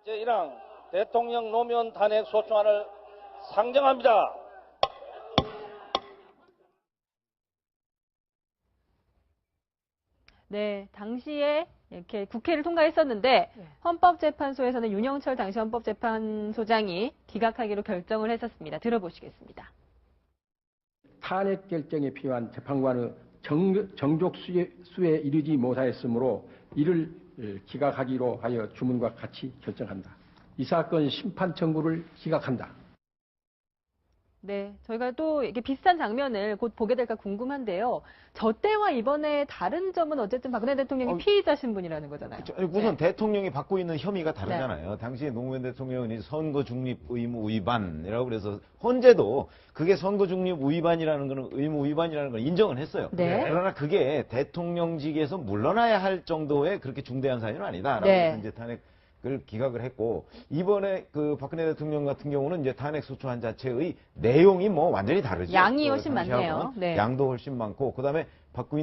제1항 대통령 노무현 탄핵 소추안을 상정합니다. 네, 당시에 이렇게 국회를 통과했었는데 헌법재판소에서는 윤영철 당시 헌법재판소장이 기각하기로 결정을 했었습니다. 들어보시겠습니다. 탄핵 결정에 필요한 재판관의 정족수에 이르지 못하였으므로 이를 기각하기로 하여 주문과 같이 결정한다. 이 사건 심판 청구를 기각한다. 네, 저희가 또 이렇게 비슷한 장면을 곧 보게 될까 궁금한데요. 저 때와 이번에 다른 점은 어쨌든 박근혜 대통령이 피의자 신분이라는 거잖아요. 우선 대통령이 받고 있는 혐의가 다르잖아요. 당시에 노무현 대통령은 선거 중립 의무 위반이라고 그래서 헌재도 그게 선거 중립 위반이라는 거는 의무 위반이라는 걸 인정을 했어요. 네. 그러나 그게 대통령직에서 물러나야 할 정도의 그렇게 중대한 사유는 아니다라고 해서 이제 탄핵을 기각을 했고, 이번에 그 박근혜 대통령 같은 경우는 이제 탄핵 소추안 자체의 내용이 뭐 완전히 다르죠. 양이 훨씬 많네요. 네. 양도 훨씬 많고, 그다음에 받고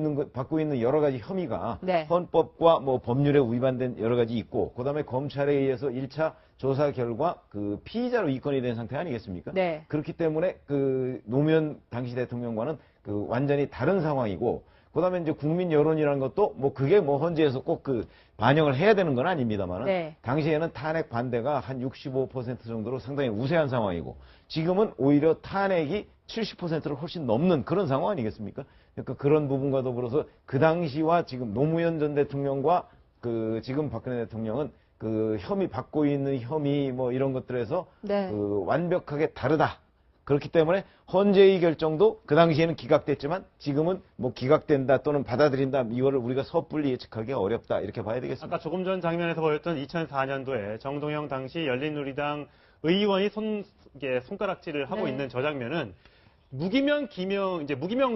있는 여러 가지 혐의가 네. 헌법과 뭐 법률에 위반된 여러 가지 있고, 그다음에 검찰에 의해서 1차 조사 결과 그 피의자로 입건이 된 상태 아니겠습니까? 네. 그렇기 때문에 그 노무현 당시 대통령과는 그 완전히 다른 상황이고, 그다음에 이제 국민 여론이라는 것도 뭐 그게 뭐 헌재에서 꼭 그 반영을 해야 되는 건 아닙니다만은, 네. 당시에는 탄핵 반대가 한 65% 정도로 상당히 우세한 상황이고, 지금은 오히려 탄핵이 70%를 훨씬 넘는 그런 상황 아니겠습니까? 그러니까 그런 부분과 더불어서 그 당시와 지금 노무현 전 대통령과 그 지금 박근혜 대통령은 그 받고 있는 혐의 뭐 이런 것들에서 네. 그 완벽하게 다르다. 그렇기 때문에 헌재의 결정도 그 당시에는 기각됐지만 지금은 뭐 기각된다 또는 받아들인다, 이거를 우리가 섣불리 예측하기가 어렵다, 이렇게 봐야 되겠습니다. 아까 조금 전 장면에서 보였던 2004년도에 정동영 당시 열린우리당 의원이 손가락질을 하고 네. 있는 저 장면은 무기명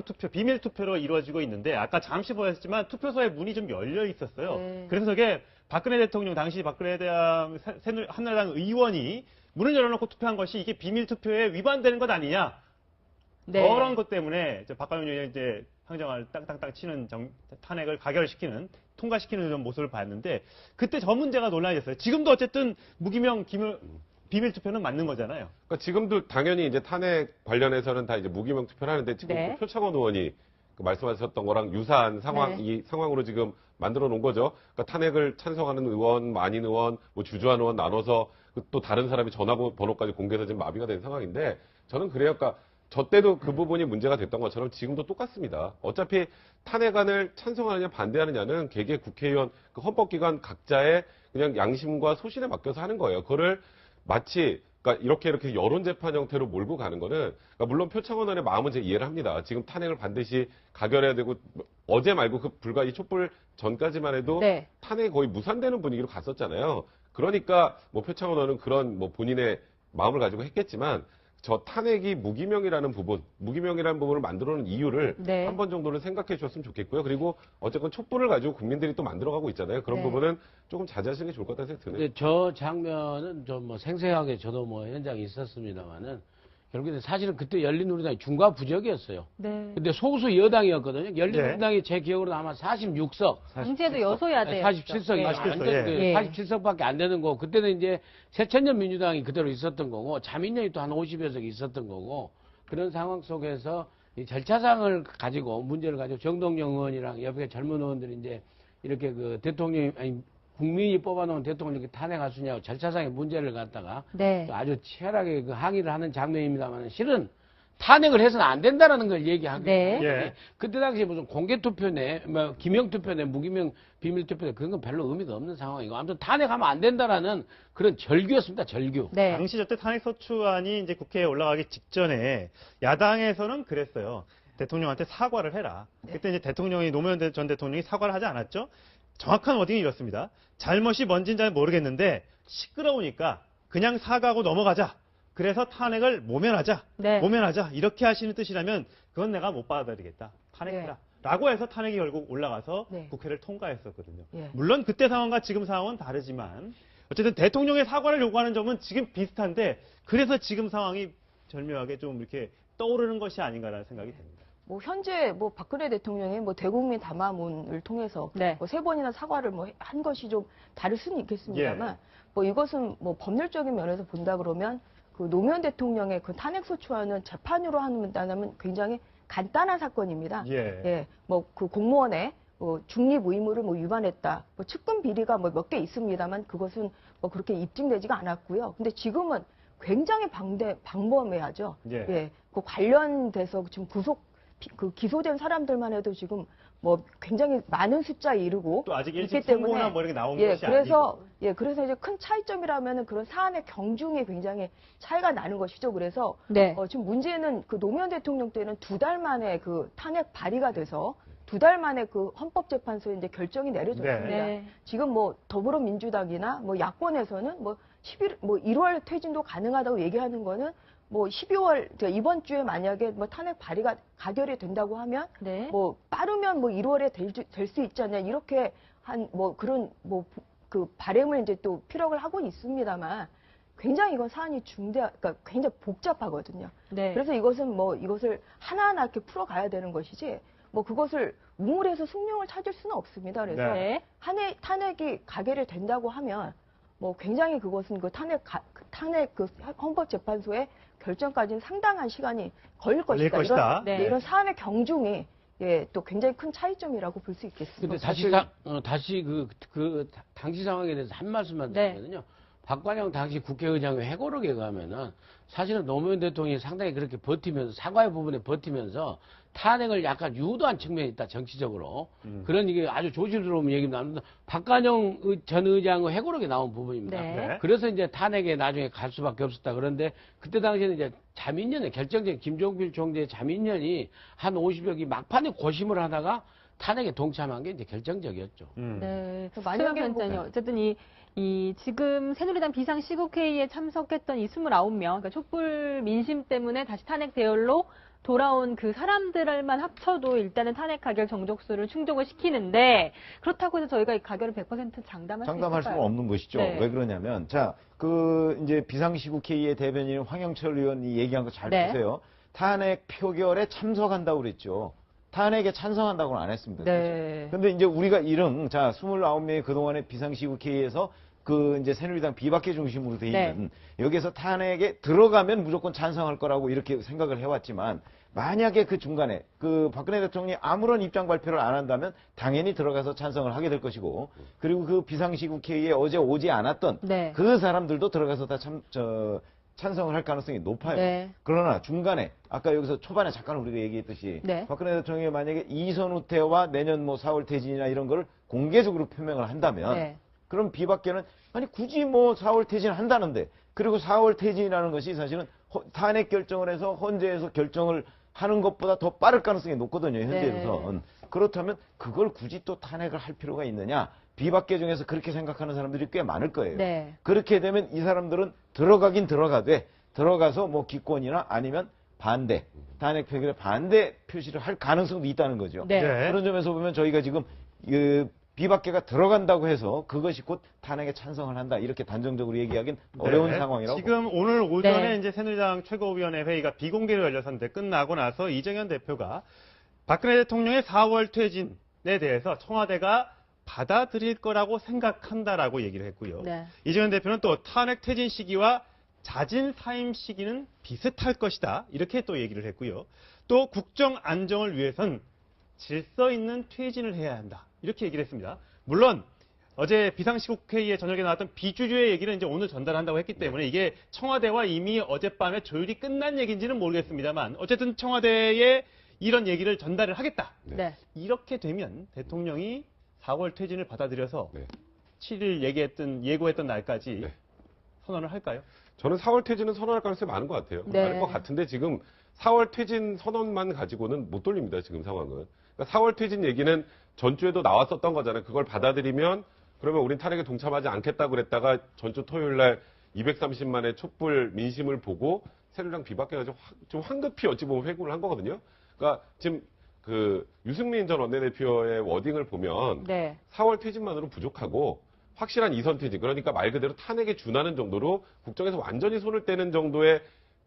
투표, 비밀 투표로 이루어지고 있는데, 아까 잠시 보였지만 투표소에 문이 좀 열려 있었어요. 네. 그래서 저게 박근혜 대통령 당시 한나라당 의원이 문을 열어놓고 투표한 것이 이게 비밀 투표에 위반되는 것 아니냐. 네. 그런 것 때문에 박광현 의원이 이제 항정을 땅땅땅 치는 탄핵을 가결시키는, 통과시키는 이런 모습을 봤는데, 그때 저 문제가 논란이 됐어요. 지금도 어쨌든 무기명 비밀 투표는 맞는 거잖아요. 그러니까 지금도 당연히 이제 탄핵 관련해서는 다 이제 무기명 투표를 하는데, 지금 네. 표창원 의원이 그 말씀하셨던 거랑 유사한 이 상황으로 지금 만들어 놓은 거죠. 그러니까 탄핵을 찬성하는 의원, 아닌 의원, 뭐 주저하는 의원 나눠서 또 다른 사람이 전화번호까지 공개해서 지금 마비가 된 상황인데, 저는 그래요. 그러니까 저 때도 그 부분이 문제가 됐던 것처럼 지금도 똑같습니다. 어차피 탄핵안을 찬성하느냐 반대하느냐는 개개 국회의원, 그 헌법기관 각자의 그냥 양심과 소신에 맡겨서 하는 거예요. 그거를 마치 그러니까 이렇게 여론재판 형태로 몰고 가는 거는, 그러니까 물론 표창원 의원의 마음은 제가 이해를 합니다. 지금 탄핵을 반드시 가결해야 되고, 어제 말고 그 불과 이 촛불 전까지만 해도 네. 탄핵이 거의 무산되는 분위기로 갔었잖아요. 그러니까 뭐 표창원 의원은 그런 뭐 본인의 마음을 가지고 했겠지만, 저 탄핵이 무기명이라는 부분을 만들어 놓은 이유를 네. 한 번 정도는 생각해 주셨으면 좋겠고요. 그리고 어쨌건 촛불을 가지고 국민들이 또 만들어가고 있잖아요. 그런 네. 부분은 조금 자제하시는 게 좋을 것 같다는 생각이 드네요. 근데 저 장면은 좀 뭐 생생하게 저도 뭐 현장에 있었습니다만은, 결국에는 사실은 그때 열린우리당이 중과부적이었어요. 네. 근데 소수 여당이었거든요. 열린우리당이 제 기억으로 아마 46석. 당시에도 여소야대. 47석이 예. 47석밖에 안 되는 거고, 그때는 이제 새천년 민주당이 그대로 있었던 거고, 자민련이 또 한 50여 석이 있었던 거고, 그런 상황 속에서 이 절차상을 가지고, 문제를 가지고 정동영 의원이랑 옆에 젊은 의원들이 이제 이렇게 그 국민이 뽑아놓은 대통령이 탄핵할 수 있냐고 절차상의 문제를 갖다가 네. 또 아주 치열하게 그 항의를 하는 장면입니다만, 실은 탄핵을 해서는 안 된다라는 걸 얘기하고 네. 예. 그때 당시에 무슨 공개투표네, 뭐 기명투표네, 무기명 비밀투표네, 그런 건 별로 의미가 없는 상황이고, 아무튼 탄핵하면 안 된다라는 그런 절규였습니다. 절규. 네. 당시 저때 탄핵소추안이 이제 국회에 올라가기 직전에 야당에서는 그랬어요. 대통령한테 사과를 해라. 그때 이제 노무현 전 대통령이 사과를 하지 않았죠. 정확한 워딩이 이렇습니다. 잘못이 뭔지는 잘 모르겠는데 시끄러우니까 그냥 사과하고 넘어가자. 그래서 탄핵을 모면하자. 네. 모면하자. 이렇게 하시는 뜻이라면 그건 내가 못 받아들이겠다. 탄핵해라. 라고 해서 탄핵이 결국 올라가서 네. 국회를 통과했었거든요. 예. 물론 그때 상황과 지금 상황은 다르지만 어쨌든 대통령의 사과를 요구하는 점은 지금 비슷한데, 그래서 지금 상황이 절묘하게 좀 이렇게 떠오르는 것이 아닌가라는 생각이 듭니다. 뭐 현재 뭐 박근혜 대통령이 뭐 대국민 담화문을 통해서 네. 뭐 3번이나 사과를 뭐 한 것이 좀 다를 수는 있겠습니다만 뭐 이것은 뭐 법률적인 면에서 본다 그러면 그 노무현 대통령의 그 탄핵소추안은 재판으로 한다면 굉장히 간단한 사건입니다. 예. 뭐 그 공무원의 중립 의무를 뭐 위반했다. 뭐 측근 비리가 뭐 몇 개 있습니다만 그것은 뭐 그렇게 입증되지가 않았고요. 근데 지금은 굉장히 방범해야죠. 예. 그 관련돼서 지금 기소된 사람들만 해도 지금 뭐 굉장히 많은 숫자에 이르고 또 아직 있기 1심 선고나 때문에 뭐 이렇게 나온 예, 것이 그래서 아니고. 그래서 이제 큰 차이점이라면은 그런 사안의 경중이 굉장히 차이가 나는 것이죠. 그래서 네. 지금 문제는 그 노무현 대통령 때는 2달 만에 그 탄핵 발의가 돼서 2달 만에 그 헌법재판소에 이제 결정이 내려졌습니다. 네. 지금 뭐 더불어민주당이나 뭐 야권에서는 뭐 1월 퇴진도 가능하다고 얘기하는 거는 뭐 12월 이번 주에 만약에 뭐 탄핵 발의가 가결이 된다고 하면 네. 뭐 빠르면 뭐 1월에 될 수 있지 않냐 이렇게 한 뭐 그런 뭐 그 바람을 이제 또 피력을 하고 있습니다만 굉장히 이건 사안이 그러니까 굉장히 복잡하거든요. 네. 그래서 이것을 하나하나 이렇게 풀어가야 되는 것이지 뭐 그것을 우물에서 숭늉을 찾을 수는 없습니다. 그래서 네. 탄핵이 가결이 된다고 하면 뭐 굉장히 그것은 그 탄핵 그 헌법재판소의 결정까지는 상당한 시간이 걸릴 것이다. 네. 이런 사안의 경중이 또 굉장히 큰 차이점이라고 볼 수 있겠습니다. 근데 다시 그 당시 상황에 대해서 한 말씀만 네. 드리거든요. 박관영 당시 국회의장이 회고록에 가면은 사실은 노무현 대통령이 상당히 그렇게 버티면서 사과의 부분에 버티면서 탄핵을 약간 유도한 측면이 있다 정치적으로 그런 이게 아주 조심스러운 얘기 나옵니다. 박관영 전 의장의 회고록에 나온 부분입니다. 네. 그래서 이제 탄핵에 나중에 갈 수밖에 없었다. 그런데 그때 당시에는 이제 자민련의 결정적인 김종필 총재의 자민련이 한 50여기 막판에 고심을 하다가 탄핵에 동참한 게 이제 결정적이었죠. 네. 만약에 소영 위원장님, 어쨌든 이 지금 새누리당 비상시국회의에 참석했던 이 29명, 그러니까 촛불 민심 때문에 다시 탄핵 대열로 돌아온 그 사람들만 합쳐도 일단은 탄핵 가결 정족수를 충족을 시키는데 그렇다고 해서 저희가 이 가결을 100% 장담할 수가 없는 것이죠. 네. 왜 그러냐면, 이제 비상시국회의의 대변인 황영철 의원이 얘기한 거 잘 네. 보세요. 탄핵 표결에 참석한다고 그랬죠. 탄핵에 찬성한다고는 안 했습니다. 네. 근데 이제 우리가 29명이 그동안에 비상시국회의에서 이제 새누리당 비박계 중심으로 돼 있는 여기서 탄핵에 들어가면 무조건 찬성할 거라고 이렇게 생각을 해왔지만 만약에 그 중간에 박근혜 대통령이 아무런 입장 발표를 안 한다면 당연히 들어가서 찬성을 하게 될 것이고 그리고 그 비상시국회의에 어제 오지 않았던 네. 그 사람들도 들어가서 다 찬성을 할 가능성이 높아요. 네. 그러나 중간에 아까 여기서 초반에 잠깐 우리가 얘기했듯이 네. 박근혜 대통령이 만약에 이선 후퇴와 내년 4월 퇴진이나 이런 거를 공개적으로 표명을 한다면 네. 그럼 비박계는 아니 굳이 4월 퇴진 한다는데 그리고 4월 퇴진이라는 것이 사실은 탄핵 결정을 해서 헌재에서 결정을 하는 것보다 더 빠를 가능성이 높거든요. 현재로선. 그렇다면 그걸 굳이 또 탄핵을 할 필요가 있느냐. 비박계 중에서 그렇게 생각하는 사람들이 꽤 많을 거예요. 네. 그렇게 되면 이 사람들은 들어가긴 들어가서 기권이나 아니면 반대, 탄핵 표결에 반대 표시를 할 가능성도 있다는 거죠. 네. 그런 점에서 보면 저희가 지금 비박계가 들어간다고 해서 그것이 곧 탄핵에 찬성을 한다 이렇게 단정적으로 얘기하기는 어려운 상황이라고. 지금 오늘 오전에 네. 이제 새누리당 최고위원회 회의가 비공개로 열렸었는데 끝나고 나서 이정현 대표가 박근혜 대통령의 4월 퇴진에 대해서 청와대가 받아들일 거라고 생각한다라고 얘기를 했고요. 네. 이정현 대표는 또 탄핵 퇴진 시기와 자진 사임 시기는 비슷할 것이다. 이렇게 또 얘기를 했고요. 또 국정 안정을 위해선 질서 있는 퇴진을 해야 한다. 이렇게 얘기를 했습니다. 물론 어제 비상시국회의에 저녁에 나왔던 비주류의 얘기는 이제 오늘 전달한다고 했기 때문에 이게 청와대와 이미 어젯밤에 조율이 끝난 얘기인지는 모르겠습니다만 어쨌든 청와대에 이런 얘기를 전달을 하겠다. 네. 이렇게 되면 대통령이 4월 퇴진을 받아들여서 네. 7일 예고했던 날까지 네. 선언을 할까요? 저는 4월 퇴진은 선언할 가능성이 많은 것 같아요. 네. 많을 것 같은데 지금 4월 퇴진 선언만 가지고는 못 돌립니다. 지금 상황은. 그러니까 4월 퇴진 얘기는 전주에도 나왔었던 거잖아요. 그걸 받아들이면 그러면 우린 탄핵에 동참하지 않겠다고 그랬다가 전주 토요일 날 230만의 촛불 민심을 보고 새누리당 비박계가 좀 황급히 어찌 보면 회고를 한 거거든요. 그러니까 지금 유승민 전 원내대표의 워딩을 보면 네. 4월 퇴진만으로 부족하고 확실한 이선 퇴진, 그러니까 말 그대로 탄핵에 준하는 정도로 국정에서 완전히 손을 떼는 정도의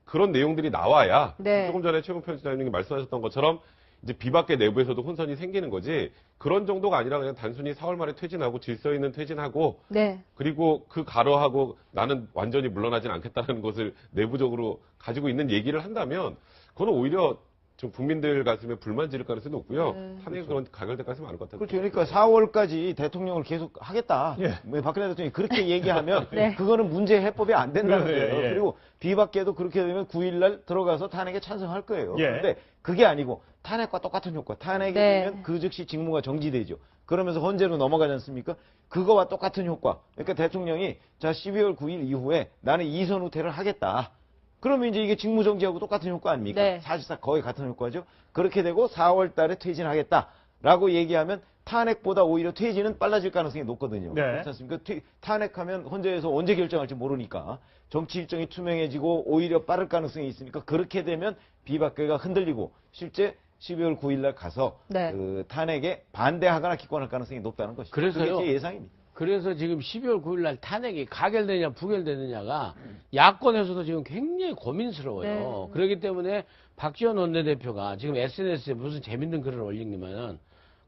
그런 내용들이 나와야 네. 조금 전에 최고 편집장님이 말씀하셨던 것처럼 이제 비박계 내부에서도 혼선이 생기는 거지 그런 정도가 아니라 그냥 단순히 4월 말에 퇴진하고 질서 있는 퇴진하고 네. 그리고 그 가로하고 나는 완전히 물러나진 않겠다는 것을 내부적으로 가지고 있는 얘기를 한다면 그거는 오히려 좀 국민들 가슴에 불만 지를 가능성이 높고요. 탄핵이 그런 가결될 가능성이 많을 것 같아요. 그렇죠. 그러니까 4월까지 대통령을 계속 하겠다. 예. 뭐 박근혜 대통령이 그렇게 얘기하면 네. 그거는 문제 해법이 안 된다는 예, 거예요. 예. 그리고 비박계도 그렇게 되면 9일날 들어가서 탄핵에 찬성할 거예요. 예. 그런데 그게 아니고 탄핵과 똑같은 효과. 탄핵이 네. 되면 그 즉시 직무가 정지되죠. 그러면서 헌재로 넘어가지 않습니까? 그거와 똑같은 효과. 그러니까 대통령이 자 12월 9일 이후에 나는 이선 후퇴를 하겠다. 그러면 이제 이게 직무정지하고 똑같은 효과 아닙니까? 네. 사실상 거의 같은 효과죠. 그렇게 되고 4월 달에 퇴진하겠다라고 얘기하면 탄핵보다 오히려 퇴진은 빨라질 가능성이 높거든요. 네. 그렇지 않습니까? 탄핵하면 헌재에서 언제 결정할지 모르니까 정치 일정이 투명해지고 오히려 빠를 가능성이 있으니까 그렇게 되면 비박계가 흔들리고 실제 12월 9일 날 가서 네. 그 탄핵에 반대하거나 기권할 가능성이 높다는 것이죠. 그래서요. 그게 제 예상입니다. 그래서 지금 12월 9일 날 탄핵이 가결되냐 부결되느냐가 야권에서도 지금 굉장히 고민스러워요. 네. 그렇기 때문에 박지원 원내대표가 지금 SNS에 무슨 재밌는 글을 올리냐면은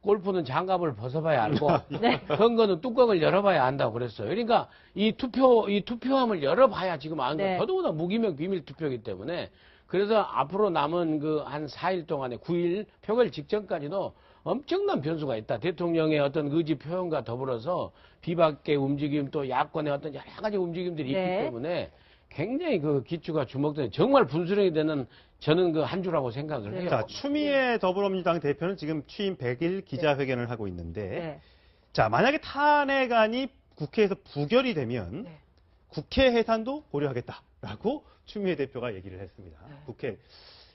골프는 장갑을 벗어봐야 알고 네. 선거는 뚜껑을 열어봐야 안다고 그랬어요. 그러니까 이 투표함을 열어봐야 지금 아는 거예요. 네. 더더구나 무기명 비밀 투표이기 때문에 그래서 앞으로 남은 그 한 4일 동안에 9일 표결 직전까지도 엄청난 변수가 있다. 대통령의 어떤 의지 표현과 더불어서 비박계 움직임 또 야권의 어떤 여러 가지 움직임들이 네. 있기 때문에 굉장히 그 기초가 주목되는 정말 분수령이 되는 저는 그 한 주라고 생각을 해요. 자, 추미애 더불어민주당 대표는 지금 취임 100일 기자회견을 하고 있는데, 네. 자, 만약에 탄핵안이 국회에서 부결이 되면 네. 국회 해산도 고려하겠다라고 추미애 대표가 얘기를 했습니다. 국회.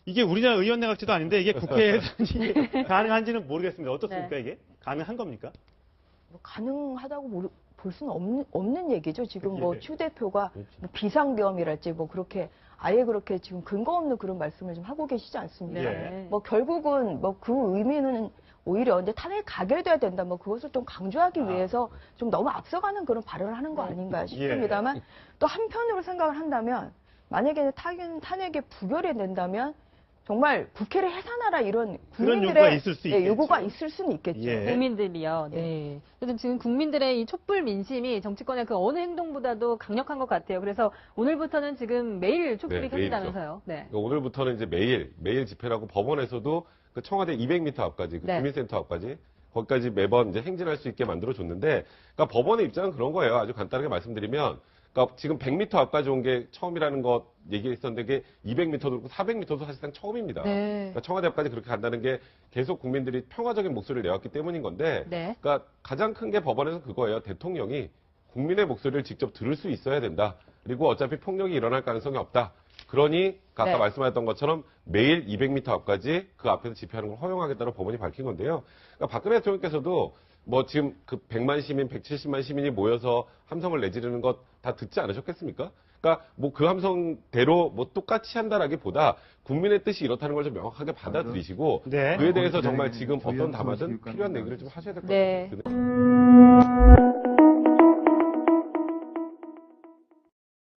이게 우리나라 의원 내각제도 아닌데 이게 국회 해산이 가능한지는 모르겠습니다. 어떻습니까, 네. 이게? 가능한 겁니까? 뭐 가능하다고 볼 수는 없는 얘기죠. 지금 뭐 예. 추 대표가 뭐 비상계엄이랄지 뭐 그렇게 아예 그렇게 지금 근거 없는 그런 말씀을 좀 하고 계시지 않습니까? 네. 뭐 결국은 뭐 그 의미는 오히려 근데 탄핵 가결돼야 된다. 뭐 그것을 좀 강조하기 위해서 좀 너무 앞서가는 그런 발언을 하는 거 아닌가 싶습니다만 또 한편으로 생각을 한다면 만약에 탄핵이 부결이 된다면 정말 국회를 해산하라 이런 그런 국민들의 요구가 있을 수 예, 있겠죠. 요구가 있을 수는 있겠죠. 예. 국민들이요. 네. 그래서 지금 국민들의 이 촛불 민심이 정치권의 그 어느 행동보다도 강력한 것 같아요. 그래서 오늘부터는 지금 매일 촛불이 네, 켜진다면서요. 네. 그러니까 오늘부터는 이제 매일 집회라고 법원에서도 그 청와대 200m 앞까지, 그 네. 주민센터 앞까지 거기까지 매번 이제 행진할 수 있게 만들어 줬는데, 그러니까 법원의 입장은 그런 거예요. 아주 간단하게 말씀드리면, 그러니까 지금 100m 앞까지 온 게 처음이라는 것 얘기했었는데, 그게 200m도 그렇고 400m도 사실상 처음입니다. 네. 그러니까 청와대 앞까지 그렇게 간다는 게 계속 국민들이 평화적인 목소리를 내왔기 때문인 건데, 네. 그러니까 가장 큰 게 법원에서 그거예요. 대통령이 국민의 목소리를 직접 들을 수 있어야 된다. 그리고 어차피 폭력이 일어날 가능성이 없다. 그러니 아까 네. 말씀하셨던 것처럼 매일 200m 앞까지 그 앞에서 집회하는 걸 허용하겠다고 법원이 밝힌 건데요. 그러니까 박근혜 대통령께서도 뭐 지금 그 100만 시민, 170만 시민이 모여서 함성을 내지르는 것 다 듣지 않으셨겠습니까? 그러니까 뭐 그 함성대로 뭐 똑같이 한다라기보다 국민의 뜻이 이렇다는 걸 좀 명확하게 받아들이시고 네. 그에 대해서 정말 지금 어떤 담화든 필요한 얘기를 좀 하셔야 될 것 네. 같아요.